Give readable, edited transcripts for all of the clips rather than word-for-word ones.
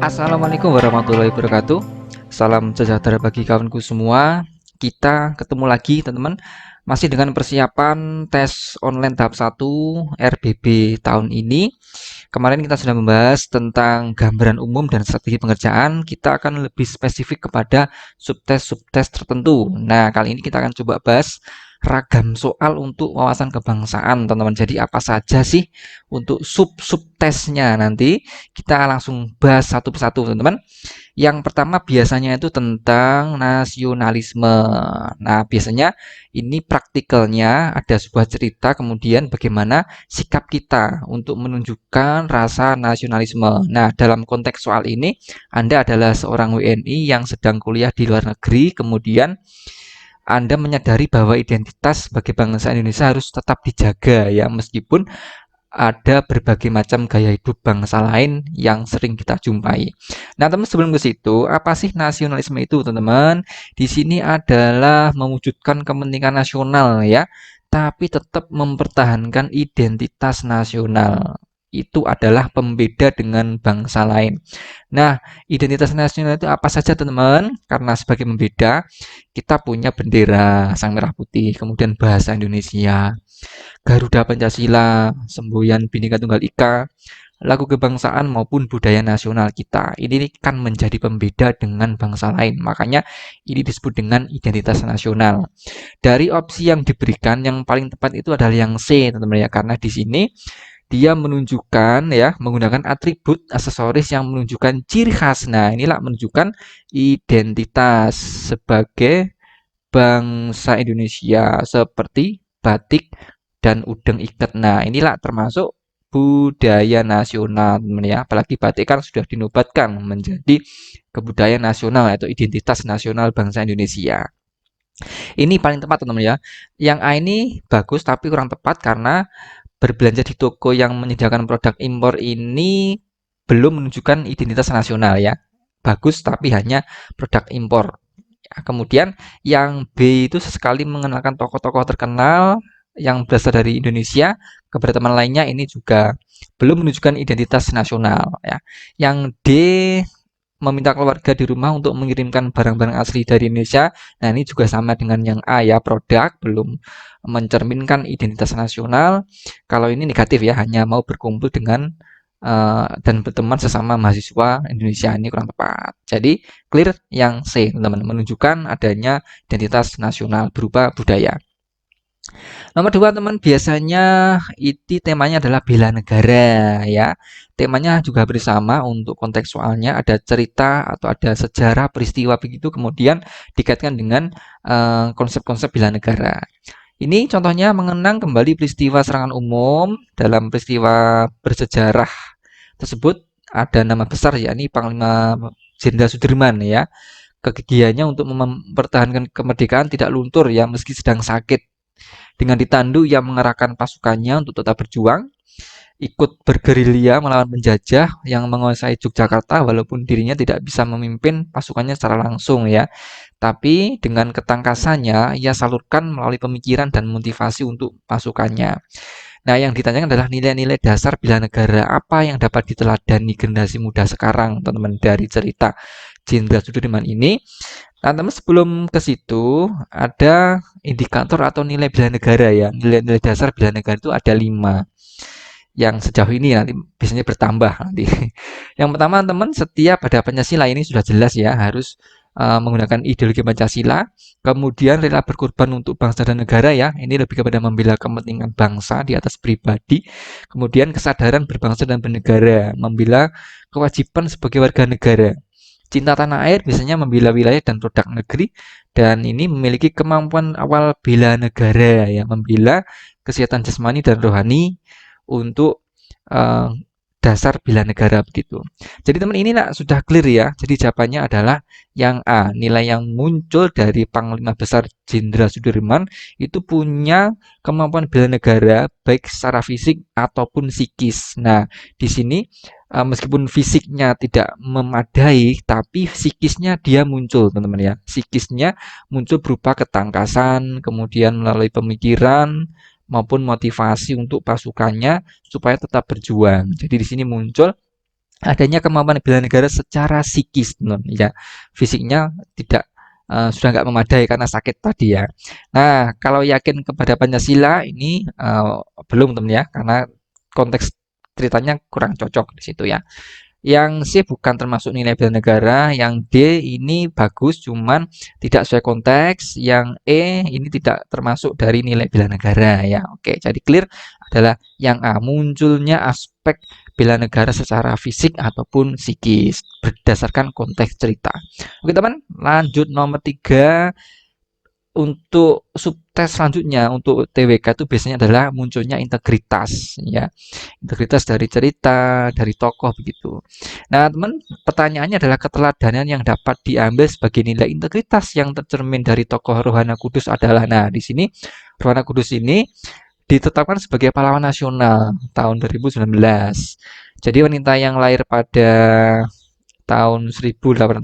Assalamualaikum warahmatullahi wabarakatuh. Salam sejahtera bagi kawanku semua. Kita ketemu lagi teman-teman, masih dengan persiapan tes online tahap 1 RBB tahun ini. Kemarin kita sudah membahas tentang gambaran umum dan strategi pengerjaan. Kita akan lebih spesifik kepada subtes-subtes tertentu. Nah, kali ini kita akan coba bahas ragam soal untuk wawasan kebangsaan, teman-teman. Jadi apa saja sih untuk sub-subtesnya? Nanti kita langsung bahas satu persatu, teman-teman. Yang pertama biasanya itu tentang nasionalisme. Nah, biasanya ini praktikalnya ada sebuah cerita, kemudian bagaimana sikap kita untuk menunjukkan rasa nasionalisme. Nah, dalam konteks soal ini, Anda adalah seorang WNI yang sedang kuliah di luar negeri, kemudian Anda menyadari bahwa identitas sebagai bangsa Indonesia harus tetap dijaga ya, meskipun ada berbagai macam gaya hidup bangsa lain yang sering kita jumpai. Nah, teman, sebelum ke situ, apa sih nasionalisme itu, teman-teman? Di sini adalah mewujudkan kepentingan nasional ya, tapi tetap mempertahankan identitas nasional. Itu adalah pembeda dengan bangsa lain. Nah, identitas nasional itu apa saja, teman-teman? Karena sebagai pembeda, kita punya bendera sang merah putih, kemudian bahasa Indonesia, Garuda Pancasila, semboyan Bhinneka Tunggal Ika, lagu kebangsaan maupun budaya nasional kita. Ini kan menjadi pembeda dengan bangsa lain. Makanya ini disebut dengan identitas nasional. Dari opsi yang diberikan, yang paling tepat itu adalah yang C, teman-teman ya. Karena di sini dia menunjukkan ya, menggunakan atribut aksesoris yang menunjukkan ciri khas. Nah, inilah menunjukkan identitas sebagai bangsa Indonesia seperti batik dan udeng iket. Nah, inilah termasuk budaya nasional, teman ya. Apalagi batik kan sudah dinobatkan menjadi kebudayaan nasional atau identitas nasional bangsa Indonesia. Ini paling tepat, teman ya. Yang A ini bagus tapi kurang tepat karena berbelanja di toko yang menyediakan produk impor ini belum menunjukkan identitas nasional ya. Bagus tapi hanya produk impor. Ya, kemudian yang B itu sesekali mengenalkan tokoh-tokoh terkenal yang berasal dari Indonesia kepada teman lainnya, ini juga belum menunjukkan identitas nasional ya. Yang D meminta keluarga di rumah untuk mengirimkan barang-barang asli dari Indonesia. Nah, ini juga sama dengan yang A ya, produk belum mencerminkan identitas nasional. Kalau ini negatif ya, hanya mau berkumpul dengan dan berteman sesama mahasiswa Indonesia, ini kurang tepat. Jadi clear yang C, teman-teman, menunjukkan adanya identitas nasional berupa budaya. Nomor dua, teman, biasanya itu temanya adalah bela negara ya. Temanya juga bersama untuk konteks soalnya, ada cerita atau ada sejarah peristiwa begitu, kemudian dikaitkan dengan konsep-konsep bela negara. Ini contohnya mengenang kembali peristiwa serangan umum. Dalam peristiwa bersejarah tersebut ada nama besar yakni Panglima Jenderal Sudirman ya. Kegigihannya untuk mempertahankan kemerdekaan tidak luntur ya meski sedang sakit. Dengan ditandu ia mengerahkan pasukannya untuk tetap berjuang, ikut bergerilya melawan penjajah yang menguasai Yogyakarta walaupun dirinya tidak bisa memimpin pasukannya secara langsung ya. Tapi dengan ketangkasannya ia salurkan melalui pemikiran dan motivasi untuk pasukannya. Nah, yang ditanyakan adalah nilai-nilai dasar bela negara apa yang dapat diteladani generasi muda sekarang, teman-teman, dari cerita Jenderal Sudirman ini. Nah, teman, sebelum ke situ ada indikator atau nilai bela negara ya. Nilai-nilai dasar bela negara itu ada 5 yang sejauh ini nanti biasanya bertambah nanti. Yang pertama, teman, setia pada Pancasila, ini sudah jelas ya, harus menggunakan ideologi Pancasila, kemudian rela berkorban untuk bangsa dan negara ya, ini lebih kepada membela kepentingan bangsa di atas pribadi, kemudian kesadaran berbangsa dan bernegara, membela kewajiban sebagai warga negara, cinta tanah air, biasanya membela wilayah dan produk negeri, dan ini memiliki kemampuan awal bela negara ya, membela kesehatan jasmani dan rohani untuk uh, dasar bela negara begitu. Jadi teman, ini nak sudah clear ya. Jadi jawabannya adalah yang A. Nilai yang muncul dari Panglima Besar Jenderal Sudirman itu punya kemampuan bela negara baik secara fisik ataupun psikis. Nah, di sini meskipun fisiknya tidak memadai, tapi psikisnya dia muncul, teman-teman ya. Psikisnya muncul berupa ketangkasan, kemudian melalui pemikiran maupun motivasi untuk pasukannya supaya tetap berjuang. Jadi di sini muncul adanya kemampuan bela negara secara psikis, teman ya. Fisiknya tidak sudah nggak memadai karena sakit tadi ya. Nah, kalau yakin kepada Pancasila ini belum teman ya, karena konteks ceritanya kurang cocok di situ ya. Yang C bukan termasuk nilai bela negara, yang D ini bagus cuman tidak sesuai konteks, yang E ini tidak termasuk dari nilai bela negara ya. Oke, jadi clear adalah yang A, munculnya aspek bela negara secara fisik ataupun psikis berdasarkan konteks cerita. Oke teman, lanjut nomor 3. Untuk subtes selanjutnya untuk TWK itu biasanya adalah munculnya integritas ya. Integritas dari cerita, dari tokoh begitu. Nah, teman, pertanyaannya adalah keteladanan yang dapat diambil sebagai nilai integritas yang tercermin dari tokoh Rohana Kudus adalah. Nah, di sini Rohana Kudus ini ditetapkan sebagai pahlawan nasional tahun 2019. Jadi wanita yang lahir pada tahun 1884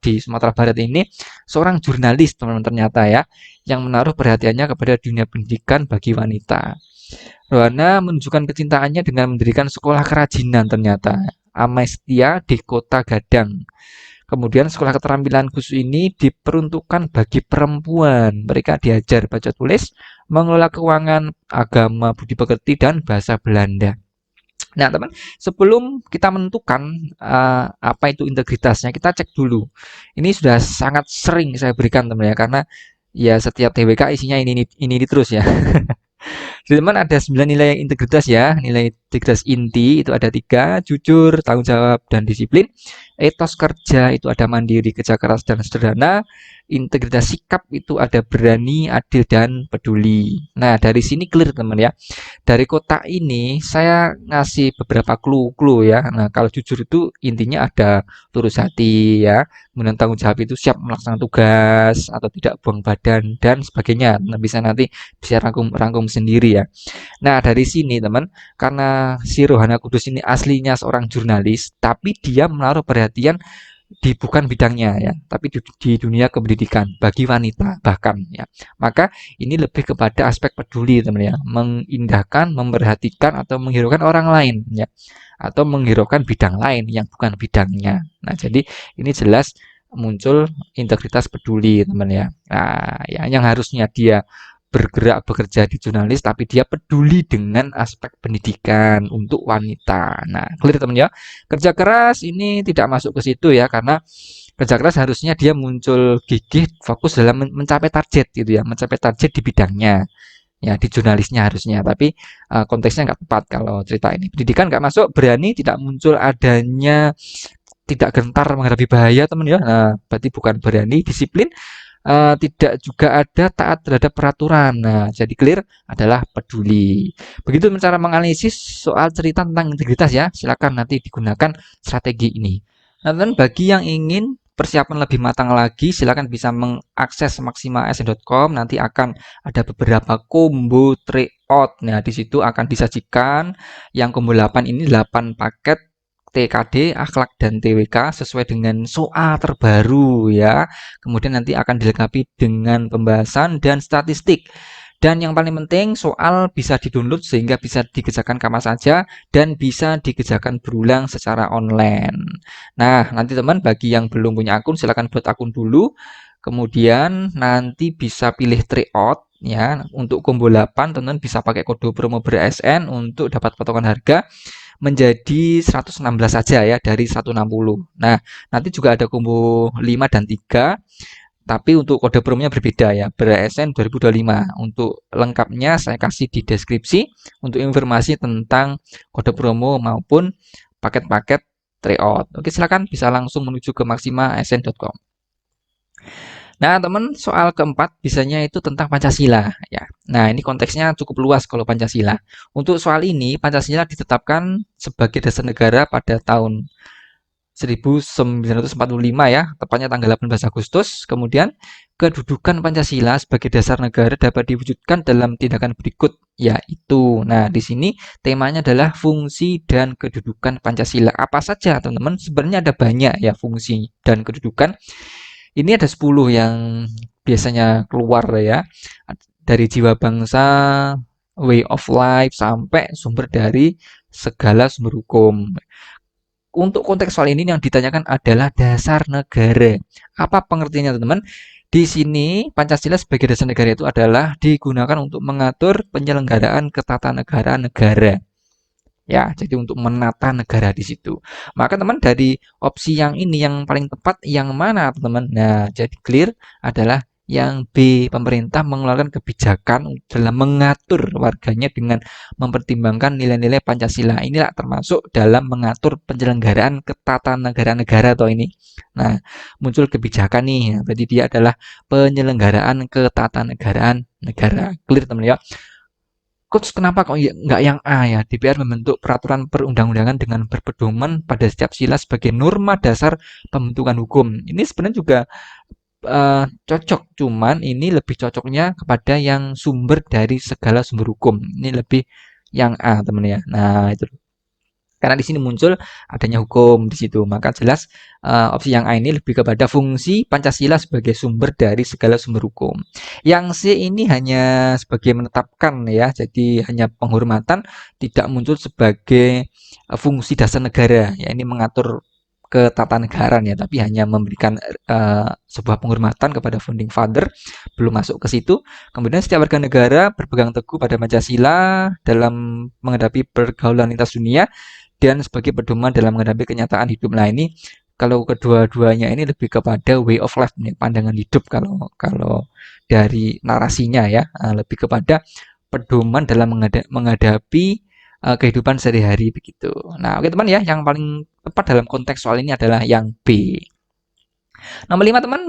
di Sumatera Barat ini seorang jurnalis teman-teman ternyata ya yang menaruh perhatiannya kepada dunia pendidikan bagi wanita. Rohana menunjukkan kecintaannya dengan mendirikan sekolah kerajinan ternyata Amestia di Kota Gadang. Kemudian sekolah keterampilan khusus ini diperuntukkan bagi perempuan. Mereka diajar baca tulis, mengelola keuangan, agama, budi pekerti, dan bahasa Belanda. Nah, teman, sebelum kita menentukan apa itu integritasnya, kita cek dulu. Ini sudah sangat sering saya berikan teman ya, karena ya setiap TWK isinya ini terus ya. Di teman ada 9 nilai integritas ya. Nilai integritas inti itu ada 3, jujur, tanggung jawab, dan disiplin. Etos kerja itu ada mandiri, kerja keras, dan sederhana. Integritas sikap itu ada berani, adil, dan peduli. Nah, dari sini clear teman ya. Dari kotak ini saya ngasih beberapa clue-clue ya. Nah, kalau jujur itu intinya ada lurus hati ya. Kemudian tanggung jawab itu siap melaksanakan tugas atau tidak buang badan dan sebagainya. Nah, bisa nanti bisa rangkum sendiri ya. Nah, dari sini teman, karena si Rohana Kudus ini aslinya seorang jurnalis, tapi dia menaruh perhatian di bukan bidangnya ya, tapi di dunia pendidikan bagi wanita bahkan ya. Maka ini lebih kepada aspek peduli teman ya, mengindahkan, memperhatikan atau menghiraukan orang lain ya, atau menghiraukan bidang lain yang bukan bidangnya. Nah, jadi ini jelas muncul integritas peduli teman ya. Nah, ya, yang harusnya dia bergerak bekerja di jurnalis tapi dia peduli dengan aspek pendidikan untuk wanita. Nah, clear teman ya. Kerja keras ini tidak masuk ke situ ya karena kerja keras harusnya dia muncul gigih fokus dalam mencapai target gitu ya, mencapai target di bidangnya. Ya, di jurnalisnya harusnya, tapi konteksnya nggak tepat kalau cerita ini. Pendidikan nggak masuk, berani tidak muncul adanya tidak gentar menghadapi bahaya teman ya. Nah, berarti bukan berani, disiplin tidak juga ada taat terhadap peraturan. Nah, jadi clear adalah peduli. Begitu cara menganalisis soal cerita tentang integritas ya. Silakan nanti digunakan strategi ini. Nah, dan bagi yang ingin persiapan lebih matang lagi, silakan bisa mengakses maksimaasn.com. Nanti akan ada beberapa combo tryout. Nah, di situ akan disajikan yang combo 8 ini 8 paket TKD, akhlak dan TWK sesuai dengan soal terbaru ya. Kemudian nanti akan dilengkapi dengan pembahasan dan statistik. Dan yang paling penting soal bisa di-download sehingga bisa dikerjakan kapan saja dan bisa dikerjakan berulang secara online. Nah, nanti teman bagi yang belum punya akun silahkan buat akun dulu. Kemudian nanti bisa pilih tryout ya. Untuk combo 8 teman bisa pakai kode promo BERASN untuk dapat potongan harga menjadi 116 saja ya dari 160. Nah, nanti juga ada combo 5 dan 3, tapi untuk kode promonya berbeda ya, BERASN 2025. Untuk lengkapnya saya kasih di deskripsi untuk informasi tentang kode promo maupun paket-paket tryout. Oke, silakan bisa langsung menuju ke maximaasn.com. Nah, teman, soal keempat biasanya itu tentang Pancasila ya. Nah, ini konteksnya cukup luas kalau Pancasila. Untuk soal ini, Pancasila ditetapkan sebagai dasar negara pada tahun 1945 ya, tepatnya tanggal 18 Agustus. Kemudian, kedudukan Pancasila sebagai dasar negara dapat diwujudkan dalam tindakan berikut, yaitu, nah di sini temanya adalah fungsi dan kedudukan Pancasila. Apa saja, teman-teman? Sebenarnya ada banyak ya fungsi dan kedudukan. Ini ada 10 yang biasanya keluar ya. Dari jiwa bangsa, way of life, sampai sumber dari segala sumber hukum. untuk konteks soal ini yang ditanyakan adalah dasar negara. Apa pengertiannya, teman-teman? Di sini Pancasila sebagai dasar negara itu adalah digunakan untuk mengatur penyelenggaraan ketatanegaraan negara. Ya, jadi untuk menata negara di situ. Maka teman dari opsi yang ini yang paling tepat yang mana, teman? Nah, jadi clear adalah yang B, pemerintah mengeluarkan kebijakan dalam mengatur warganya dengan mempertimbangkan nilai-nilai Pancasila. Inilah termasuk dalam mengatur penyelenggaraan ketatanegaraan negara atau ini. Nah, muncul kebijakan nih. Nah, berarti dia adalah penyelenggaraan ketatanegaraan negara. Clear, teman ya? Coach, kenapa kok nggak yang A ya? DPR membentuk peraturan perundang-undangan dengan berpedoman pada setiap sila sebagai norma dasar pembentukan hukum. Ini sebenarnya juga cocok, cuman ini lebih cocoknya kepada yang sumber dari segala sumber hukum. Ini lebih yang A, teman ya. Nah, itu karena di sini muncul adanya hukum di situ, maka jelas opsi yang A ini lebih kepada fungsi Pancasila sebagai sumber dari segala sumber hukum. Yang C ini hanya sebagai menetapkan ya, jadi hanya penghormatan, tidak muncul sebagai fungsi dasar negara. Ya, ini mengatur ketatanegaraan ya, tapi hanya memberikan sebuah penghormatan kepada founding father, belum masuk ke situ. Kemudian setiap warga negara berpegang teguh pada Pancasila dalam menghadapi pergaulan lintas dunia dan sebagai pedoman dalam menghadapi kenyataan hidup. Nah, ini kalau kedua-duanya ini lebih kepada way of life nih, pandangan hidup kalau kalau dari narasinya ya, lebih kepada pedoman dalam menghadapi kehidupan sehari-hari begitu. Nah, oke teman ya, yang paling tepat dalam konteks soal ini adalah yang B. Nomor 5 teman,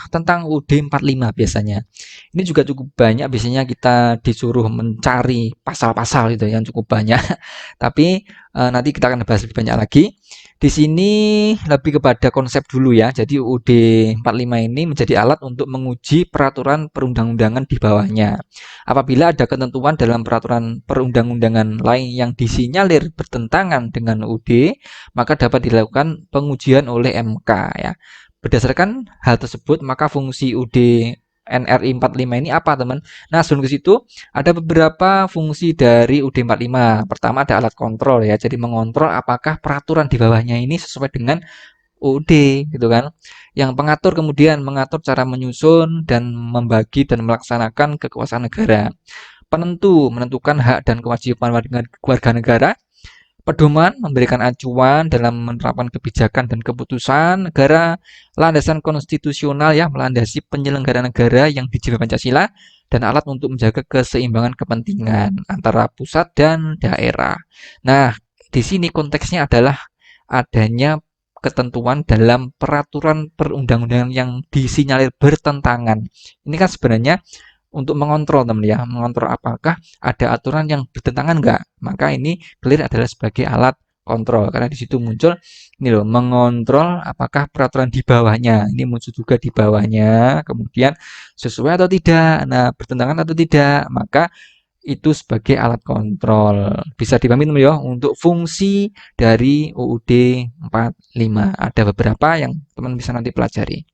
tentang UUD 45 biasanya. Ini juga cukup banyak biasanya kita disuruh mencari pasal-pasal itu yang cukup banyak. Tapi nanti kita akan bahas lebih banyak lagi. Di sini lebih kepada konsep dulu ya. Jadi UUD 45 ini menjadi alat untuk menguji peraturan perundang-undangan di bawahnya. Apabila ada ketentuan dalam peraturan perundang-undangan lain yang disinyalir bertentangan dengan UUD, maka dapat dilakukan pengujian oleh MK ya. Berdasarkan hal tersebut, maka fungsi UUD NRI 45 ini apa, teman? Nah, sebelum ke situ, ada beberapa fungsi dari UUD 45. Pertama ada alat kontrol ya, jadi mengontrol apakah peraturan di bawahnya ini sesuai dengan UUD gitu kan. Yang pengatur kemudian mengatur cara menyusun dan membagi dan melaksanakan kekuasaan negara. Penentu menentukan hak dan kewajiban warga negara. Pedoman memberikan acuan dalam menerapkan kebijakan dan keputusan negara, landasan konstitusional ya, melandasi penyelenggaraan negara yang dijamin Pancasila, dan alat untuk menjaga keseimbangan kepentingan antara pusat dan daerah. Nah, di sini konteksnya adalah adanya ketentuan dalam peraturan perundang-undangan yang disinyalir bertentangan. Ini kan sebenarnya untuk mengontrol teman ya, mengontrol apakah ada aturan yang bertentangan enggak. Maka ini clear adalah sebagai alat kontrol karena di situ muncul ini loh, mengontrol apakah peraturan di bawahnya ini muncul juga di bawahnya, kemudian sesuai atau tidak, nah bertentangan atau tidak, maka itu sebagai alat kontrol. Bisa dipahami teman ya untuk fungsi dari UUD 45. Ada beberapa yang teman bisa nanti pelajari.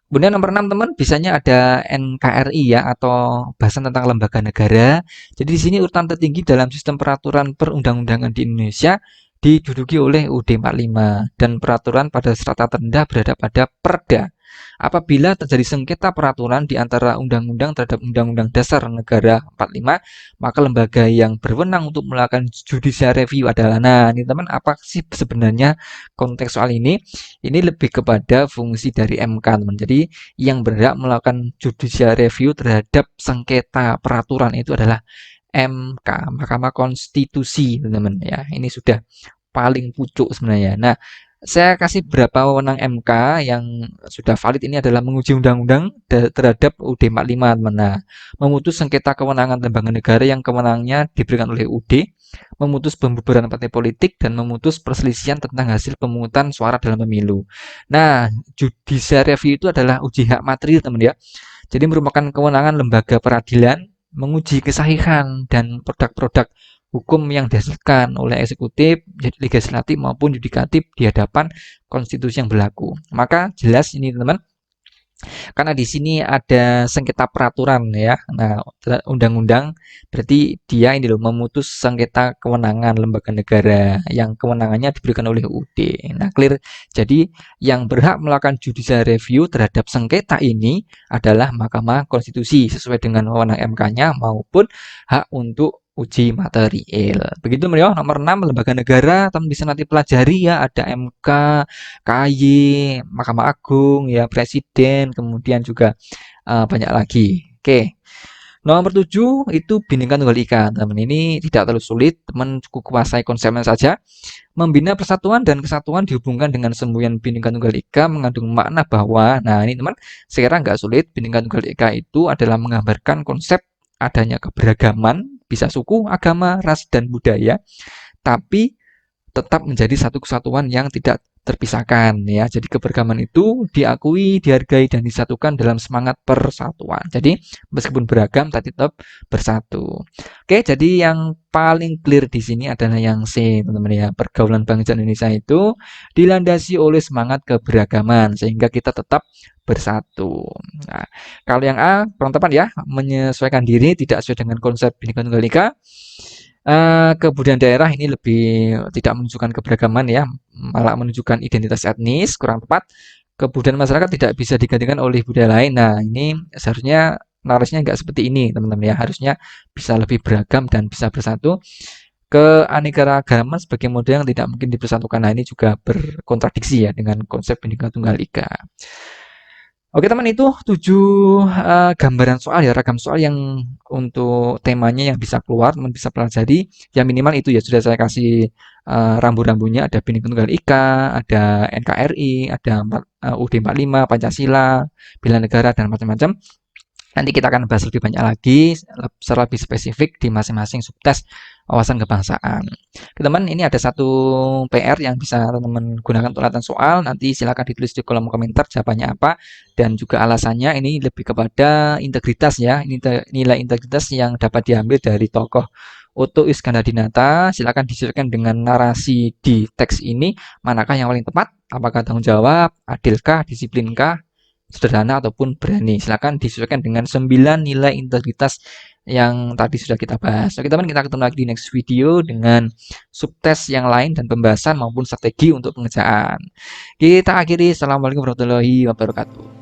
Kemudian nomor 6 teman, biasanya ada NKRI ya atau bahasan tentang lembaga negara. Jadi di sini urutan tertinggi dalam sistem peraturan perundang-undangan di Indonesia diduduki oleh UUD 45 dan peraturan pada strata terendah berada pada Perda. Apabila terjadi sengketa peraturan di antara undang-undang terhadap Undang-Undang Dasar Negara 45, maka lembaga yang berwenang untuk melakukan judicial review adalah, nah ini teman, apa sih sebenarnya konteks soal ini? Ini lebih kepada fungsi dari MK teman. Jadi yang berhak melakukan judicial review terhadap sengketa peraturan itu adalah MK, Mahkamah Konstitusi teman-teman ya. Ini sudah paling pucuk sebenarnya. Nah, saya kasih berapa wewenang MK yang sudah valid ini adalah menguji undang-undang terhadap UUD 45 teman. Nah, memutus sengketa kewenangan lembaga negara yang kewenangannya diberikan oleh UUD, memutus pembubaran partai politik, dan memutus perselisihan tentang hasil pemungutan suara dalam pemilu. Nah, judicial review itu adalah uji hak materi teman ya. Jadi merupakan kewenangan lembaga peradilan menguji kesahihan dan produk-produk hukum yang dihasilkan oleh eksekutif, legislatif maupun yudikatif di hadapan konstitusi yang berlaku. Maka jelas ini teman, Karena di sini ada sengketa peraturan ya. Nah, undang-undang berarti dia ini loh memutus sengketa kewenangan lembaga negara yang kewenangannya diberikan oleh UUD. Nah, clear. Jadi yang berhak melakukan judicial review terhadap sengketa ini adalah Mahkamah Konstitusi sesuai dengan wewenang MK-nya maupun hak untuk uji material. Begitu Mario, nomor 6 lembaga negara, teman bisa nanti pelajari ya, ada MK, KY, Mahkamah Agung, ya Presiden, kemudian juga banyak lagi. Oke. Nomor 7 itu Bhinneka Tunggal Ika. Teman ini tidak terlalu sulit, teman cukup kuasai konsepnya saja. Membina persatuan dan kesatuan dihubungkan dengan semboyan Bhinneka Tunggal Ika mengandung makna bahwa, nah ini teman, sekarang nggak sulit. Bhinneka Tunggal Ika itu adalah menggambarkan konsep adanya keberagaman, bisa suku, agama, ras, dan budaya, tapi tetap menjadi satu kesatuan yang tidak terpisahkan ya. Jadi keberagaman itu diakui, dihargai dan disatukan dalam semangat persatuan. Jadi meskipun beragam tapi tetap bersatu. Oke, jadi yang paling clear di sini adalah yang C, teman-teman ya. Pergaulan bangsa Indonesia itu dilandasi oleh semangat keberagaman sehingga kita tetap bersatu. Nah, kalau yang A kurang tepat ya, menyesuaikan diri tidak sesuai dengan konsep Bhinneka Tunggal Ika. Kebudayaan daerah ini lebih tidak menunjukkan keberagaman ya, malah menunjukkan identitas etnis, kurang tepat. Kebudayaan masyarakat tidak bisa digantikan oleh budaya lain. Nah, ini seharusnya narasinya nggak seperti ini, teman-teman ya. Harusnya bisa lebih beragam dan bisa bersatu. Keanekaragaman sebagai model yang tidak mungkin dipersatukan. Nah, ini juga berkontradiksi ya dengan konsep Bhinneka Tunggal Ika. Oke teman, itu 7 gambaran soal ya, ragam soal yang untuk temanya yang bisa keluar, teman bisa pelajari. Ya minimal itu ya sudah saya kasih rambu-rambunya, ada Bhinneka Tunggal Ika, ada NKRI, ada UUD 45, Pancasila, bela negara dan macam-macam. Nanti kita akan bahas lebih banyak lagi secara lebih spesifik di masing-masing subtes wawasan kebangsaan. Teman, ini ada satu PR yang bisa teman-teman gunakan untuk latihan soal. Nanti silakan ditulis di kolom komentar jawabannya apa dan juga alasannya. Ini lebih kepada integritas ya. Ini nilai integritas yang dapat diambil dari tokoh Oto Iskandardinata. Silakan disesuaikan dengan narasi di teks ini. Manakah yang paling tepat? Apakah tanggung jawab, adilkah, disiplinkah, sederhana ataupun berani. Silakan disesuaikan dengan 9 nilai integritas yang tadi sudah kita bahas. Oke teman, kita ketemu lagi di next video dengan subtes yang lain dan pembahasan maupun strategi untuk pengerjaan. Kita akhiri. Assalamualaikum warahmatullahi wabarakatuh.